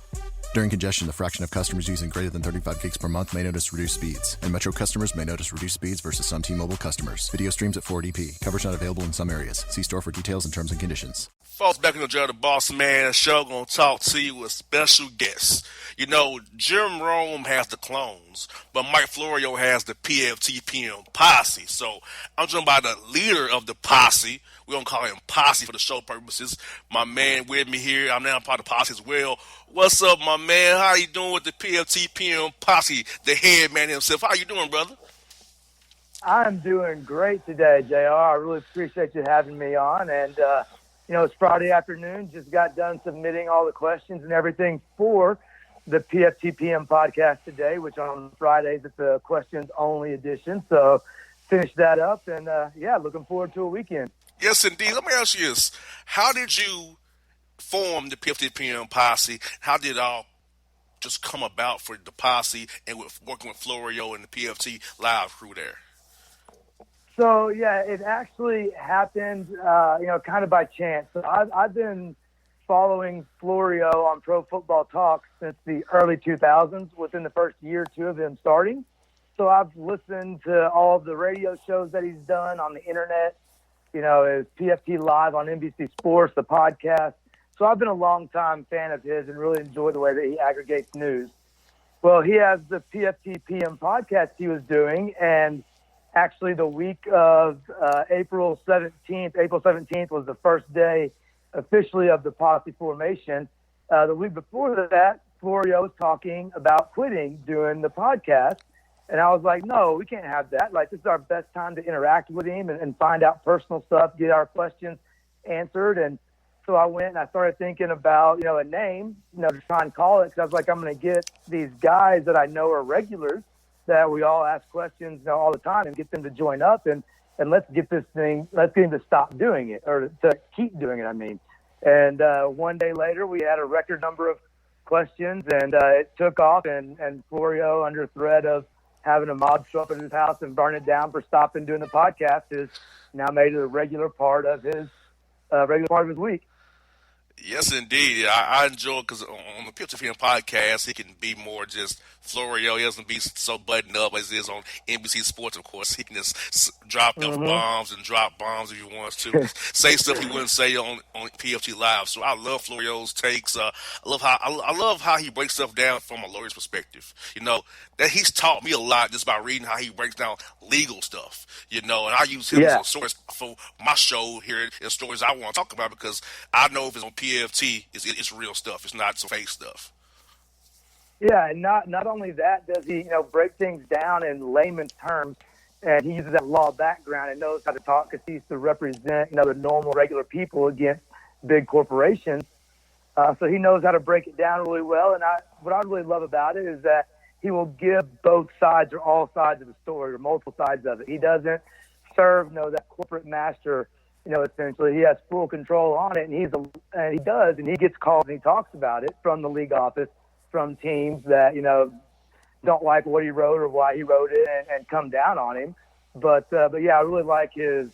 During congestion, the fraction of customers using greater than 35 gigs per month may notice reduced speeds, and Metro customers may notice reduced speeds versus some T-Mobile customers. Video streams at 480p. Coverage not available in some areas. See store for details and terms and conditions. Folks, back in the Joe the Bossman show, gonna talk to you with special guests. You know, Jim Rome has the clones, but Mike Florio has the PFTPM posse. So I'm joined by the leader of the posse. We're gonna call him Posse for the show purposes. My man with me here. I'm now part of the posse as well. What's up, my man? How you doing with the PFTPM posse? The head man himself. How you doing, brother? I'm doing great today, JR. I really appreciate you having me on. And, it's Friday afternoon. Just got done submitting all the questions and everything for the PFTPM podcast today, which on Fridays it's a questions-only edition. So finish that up and, looking forward to a weekend. Yes, indeed. Let me ask you this. How did you form the PFTPM posse? How did it all just come about for the posse and with working with Florio and the PFT live crew there? So, it actually happened, kind of by chance. So I've been following Florio on Pro Football Talk since the early 2000s, within the first year or two of him starting. So I've listened to all of the radio shows that he's done on the internet, his PFT Live on NBC Sports, the podcast. So I've been a long-time fan of his and really enjoy the way that he aggregates news. Well, he has the PFTPM podcast he was doing, and actually the week of April 17th was the first day officially of the posse formation. The week before that, Florio was talking about quitting doing the podcast. And I was like, no, we can't have that. Like, this is our best time to interact with him and find out personal stuff, get our questions answered. And so I went and I started thinking about, a name, to try and call it. Because I was like, I'm going to get these guys that I know are regulars, that we all ask questions all the time, and get them to join up and let's get this thing, let's get them to stop doing it, or to keep doing it, I mean. And one day later, we had a record number of questions, and it took off, and Florio, under threat of having a mob show up at his house and burn it down for stopping doing the podcast, is now made it a regular part of his week. Yes, indeed. I enjoy it because on the Picture Film podcast, he can be more just Florio. He doesn't be so buttoned up as he is on NBC Sports, of course. He can just drop F-bombs and drop bombs if he wants to. Say stuff he wouldn't say on PFT Live. So I love Florio's takes. I love how he breaks stuff down from a lawyer's perspective. That he's taught me a lot just by reading how he breaks down legal stuff. And I use him as a source for my show here and stories I want to talk about, because I know if it's on PFT, it's real stuff. It's not some fake stuff. Yeah, and not only that does he, break things down in layman's terms, and he uses that law background and knows how to talk because he used to represent, the normal, regular people against big corporations. So he knows how to break it down really well. And what I really love about it is that he will give both sides or all sides of the story or multiple sides of it. He doesn't serve, that corporate master, essentially. He has full control on it, and he gets calls and he talks about it from the league office, from teams that, don't like what he wrote or why he wrote it and come down on him. But I really like his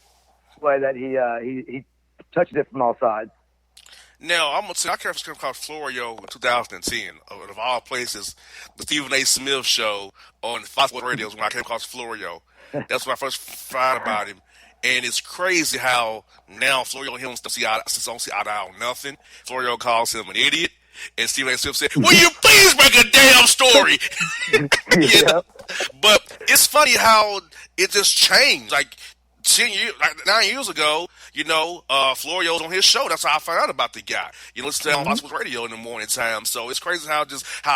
way that he touches it from all sides. Now, I'm going to say, I care if it's going to call Florio in 2010. Of all places, the Stephen A. Smith show on Fox Sports Radio is when I came across Florio. That's when I first found about him. And it's crazy how now Florio and him don't see eye to eye on nothing. Florio calls him an idiot. And Stephen A. Smith said, will you please make a damn story? But it's funny how it just changed. Like 9 years ago, Florio's on his show. That's how I found out about the guy. Listen to him on Fox Sports Radio in the morning time. So it's crazy how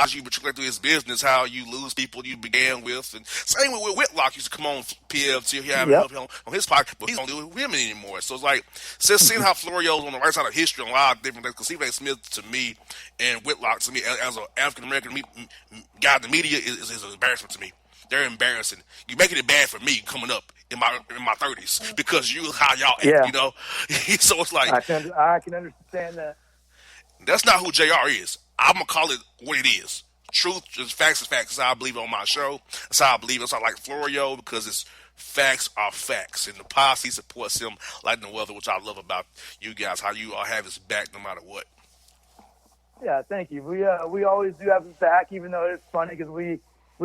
you matriculate through his business, how you lose people you began with. And same with Whitlock used to come on PFT. He had him on his podcast, but he don't do it with women anymore. So it's like, just seeing how Florio's on the right side of history on a lot of different things. Because Stephen A. Smith to me and Whitlock to me as an African American guy in the media is an embarrassment to me. They're embarrassing. You're making it bad for me coming up in my 30s because how y'all act, So it's like I can understand that. That's not who JR is. I'm gonna call it what it is. Truth is facts is facts. That's how I believe it on my show. That's how I believe it. That's how I like Florio, because it's facts are facts, and the posse supports him like no other, which I love about you guys. How you all have his back no matter what. Yeah, thank you. We always do have his back, even though it's funny because we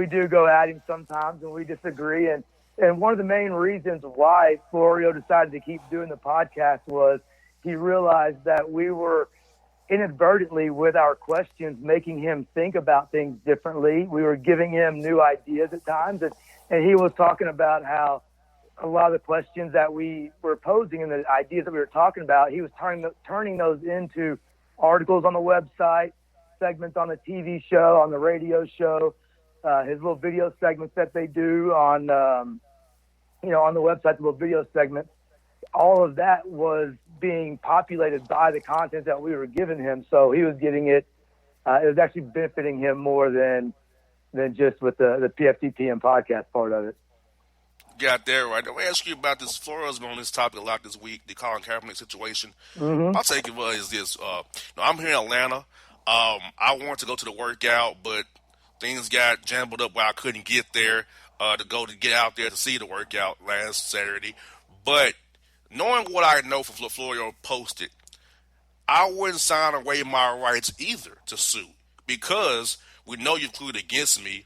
do go at him sometimes and we disagree. And one of the main reasons why Florio decided to keep doing the podcast was he realized that we were inadvertently, with our questions, making him think about things differently. We were giving him new ideas at times, and he was talking about how a lot of the questions that we were posing and the ideas that we were talking about, he was turning those into articles on the website, segments on the TV show, on the radio show, his little video segments that they do on, on the website, the little video segments. All of that was being populated by the content that we were giving him. So he was getting it. It was actually benefiting him more than just with the PFTPM podcast part of it. Got there right. I want to ask you about this. Florio's been on this topic a lot this week, the Colin Kaepernick situation. Mm-hmm. My take of it is this. I'm here in Atlanta. I wanted to go to the workout, but things got jumbled up where I couldn't get there to get out there to see the workout last Saturday. But knowing what I know from Florio posted, I wouldn't sign away my rights either to sue because we know you've included against me.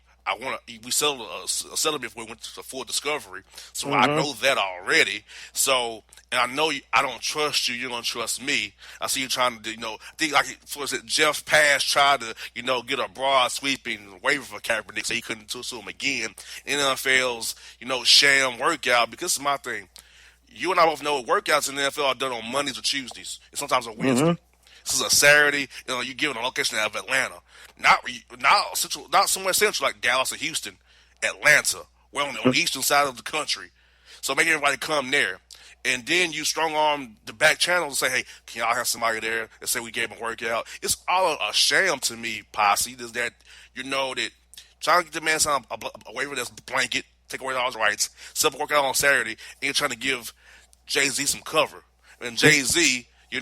We settled a settlement before we went to full discovery, so I know that already. So, and I know I don't trust you. You don't trust me. I see you trying to, I think like for instance, Jeff Pash tried to, get a broad sweeping waiver for Kaepernick, so he couldn't sue him again. NFL's, sham workout. Because this is my thing. You and I both know workouts in the NFL are done on Mondays or Tuesdays, and sometimes on Wednesday. This is a Saturday. You're given a location out of Atlanta, not somewhere central like Dallas or Houston, Atlanta. We're on the eastern side of the country, so make everybody come there. And then you strong arm the back channel and say, "Hey, can y'all have somebody there?" And say we gave them a workout. It's all a sham to me, Posse. Is that that trying to get the man sign a waiver that's blanket, take away all his rights, set up a workout on Saturday, and you're trying to give Jay-Z some cover. And Jay-Z, you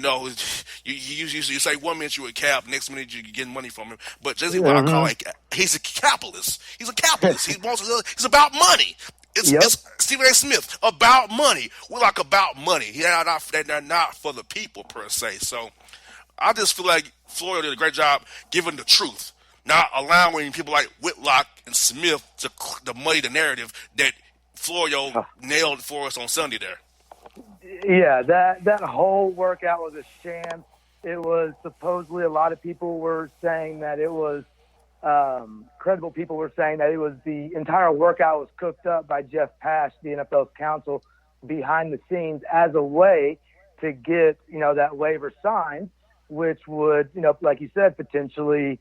say 1 minute you a cap, next minute you get money from him. But Jay-Z, what I call he's a capitalist. He's a capitalist. He's about money. It's Stephen A. Smith about money. We're like about money. They're not for the people per se. So I just feel like Florio did a great job giving the truth, not allowing people like Whitlock and Smith to muddy the narrative that Florio nailed for us on Sunday there. Yeah, that whole workout was a sham. It was supposedly, a lot of people were saying that it was, credible people were saying that it was the entire workout was cooked up by Jeff Pash, the NFL's counsel, behind the scenes as a way to get, that waiver signed, which would, like you said, potentially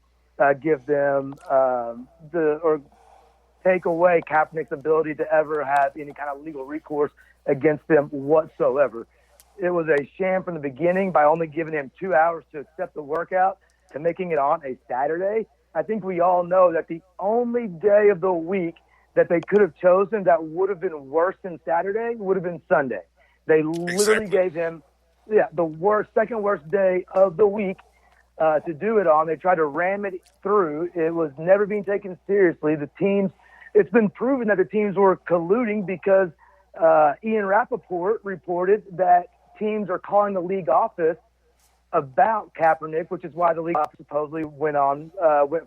give them or take away Kaepernick's ability to ever have any kind of legal recourse against them whatsoever. It was a sham from the beginning by only giving him 2 hours to accept the workout to making it on a Saturday. I think we all know that the only day of the week that they could have chosen that would have been worse than Saturday would have been Sunday. They literally gave him the second worst day of the week to do it on. They tried to ram it through. It was never being taken seriously. It's been proven that the teams were colluding because Ian Rappaport reported that teams are calling the league office about Kaepernick, which is why the league office supposedly went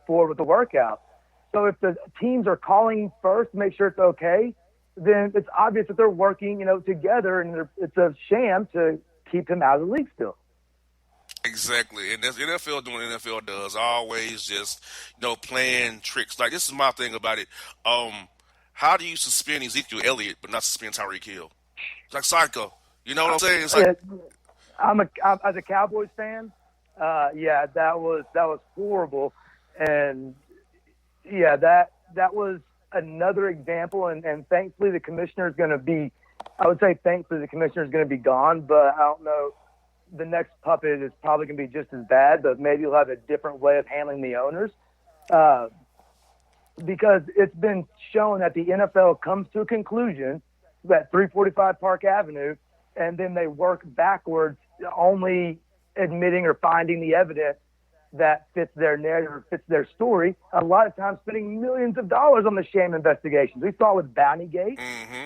forward with the workout. So if the teams are calling first to make sure it's okay, then it's obvious that they're working, together, and it's a sham to keep him out of the league still. Exactly, and that's NFL doing what NFL does, always just playing tricks. Like, this is my thing about it. How do you suspend Ezekiel Elliott but not suspend Tyreek Hill? It's like psycho. You know what I'm saying? It's like, I'm as a Cowboys fan. That was horrible, and that was another example. And thankfully, the commissioner is going to be. I would say thankfully the commissioner is going to be gone, but I don't know. The next puppet is probably going to be just as bad, but maybe he'll have a different way of handling the owners. Because it's been shown that the NFL comes to a conclusion at 345 Park Avenue, and then they work backwards, only admitting or finding the evidence that fits their narrative or fits their story, a lot of times spending millions of dollars on the sham investigations. We saw it with Bountygate.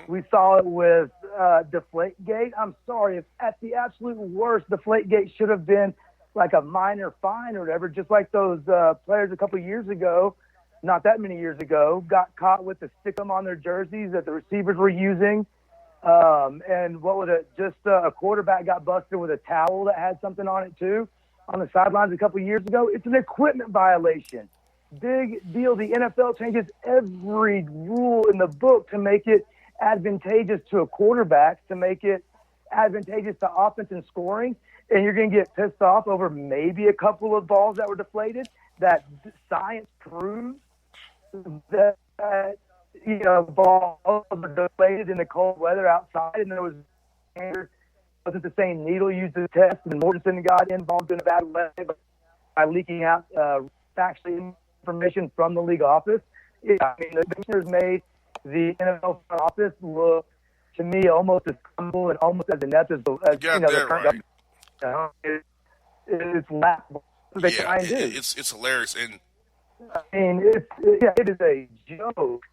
We saw it with Deflategate. I'm sorry, if at the absolute worst, Deflategate should have been like a minor fine or whatever, just like those players a couple of years ago, not that many years ago, got caught with the stickum on their jerseys that the receivers were using. And what was it? Just a quarterback got busted with a towel that had something on it too on the sidelines a couple of years ago. It's an equipment violation. Big deal. The NFL changes every rule in the book to make it advantageous to a quarterback, to make it advantageous to offense and scoring. And you're going to get pissed off over maybe a couple of balls that were deflated. That science proves that balls were deflated in the cold weather outside, and there wasn't the same needle used to test. And Mortensen got involved in a bad way by leaking out factually information from the league office. Yeah, I mean, the commissioners made the NFL front office look, to me, almost as humble and almost as inept as the current government. It's laughable. They try and do. It's hilarious, and I mean, it is a joke.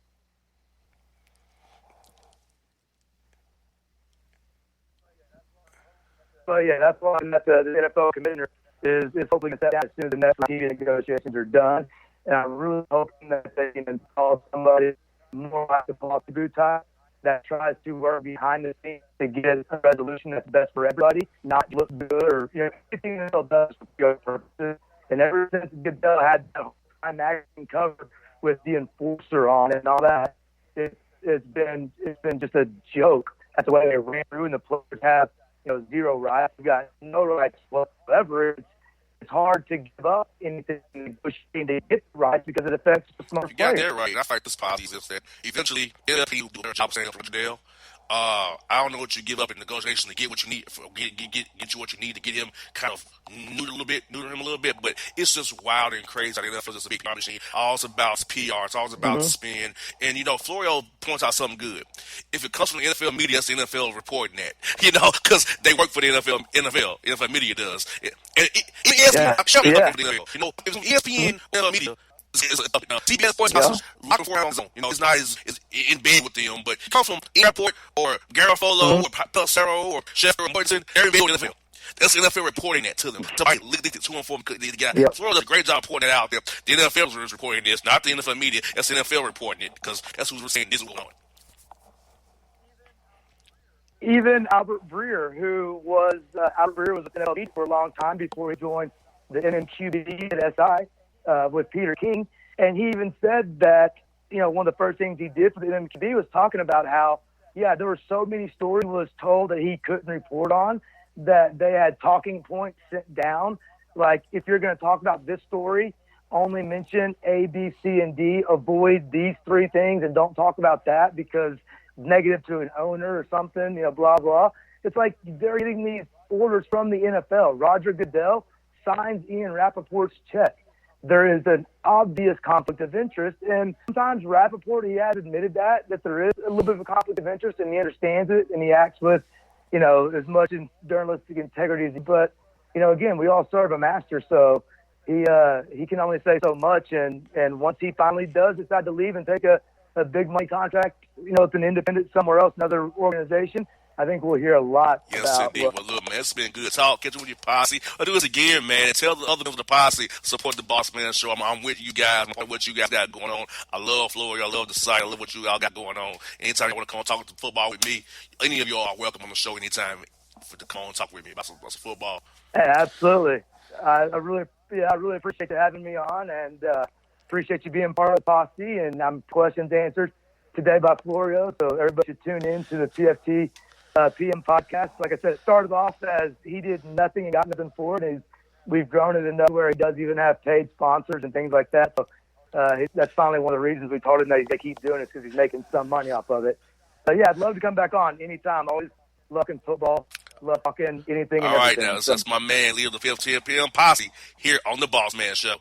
But yeah, that's why the NFL commissioner is hopefully going to set down as soon as the next TV negotiations are done. And I'm really hoping that they can install somebody more like the policy boot type that tries to work behind the scenes to get a resolution that's best for everybody, not look good or anything that NFL does for good purposes. And ever since Goodell had that Time magazine cover with the enforcer on it and all that, it's been just a joke. That's the way they ran through, and the players have zero rights. We've got no rights whatsoever. It's hard to give up anything negotiating to get the rights because it affects the smart you players. got that right. I fight this policy is that eventually NFP will do their job standing up for Goodell. I don't know what you give up in negotiation to get what you need, get you what you need to get him kind of neuter him a little bit. But it's just wild and crazy. The NFL is a big machine. All it's about PR. It's all about spin. And Florio points out something good. If it comes from the NFL media, it's the NFL reporting that. Because they work for the NFL media does. And ESPN, I'm sure they work for the NFL. If ESPN media. CBS Sports Sponsors, Locker 4 Zone. It's not as in bed with them, but it comes from Airport or Garofalo or Pelissero or Sheffer or Mortensen. They're in bed with the NFL. That's the NFL reporting that to them. Somebody linked it to them for them. Florida does a great job pointing that out there. The NFL is reporting this, not the NFL media. That's the NFL reporting it because that's who's saying this is going on. Even Albert Breer, who was with NFL for a long time before he joined the NMQB at SI. With Peter King, and he even said that one of the first things he did for the NMQB was talking about how there were so many stories was told that he couldn't report on, that they had talking points sent down, like if you're going to talk about this story, only mention A, B, C, and D, avoid these three things, and don't talk about that because negative to an owner or something, blah blah. It's like they're getting these orders from the NFL. Roger Goodell signs Ian Rappaport's check. There is an obvious conflict of interest, and sometimes Rappaport, he has admitted that there is a little bit of a conflict of interest, and he understands it, and he acts with, as much in journalistic integrity as he. But, again, we all serve a master, so he can only say so much, and once he finally does decide to leave and take a big money contract, with an independent somewhere else, another organization, I think we'll hear a lot about. Indeed. Well, look, man, it's been good talk. Catch up with your posse. I'll do this again, man, and tell the other members of the posse support the Bossman Show. I'm with you guys. I'm with what you guys got going on. I love Florida. I love the site. I love what you all got going on. Anytime you want to come and talk football with me, any of you all are welcome on the show anytime to come on and talk with me about some football. Yeah, absolutely. I really appreciate you having me on, and appreciate you being part of the posse. And I'm questions answered today by Florio, so everybody should tune in to the TFT PM podcast. Like I said, it started off as he did nothing and got nothing for it. And we've grown it enough where he does even have paid sponsors and things like that. So that's finally one of the reasons we told him that they keep doing it, because he's making some money off of it. But yeah, I'd love to come back on anytime. Always loving football, love talking anything. All right, now that's my man, Leo the 15 PM posse here on the Bossman Show.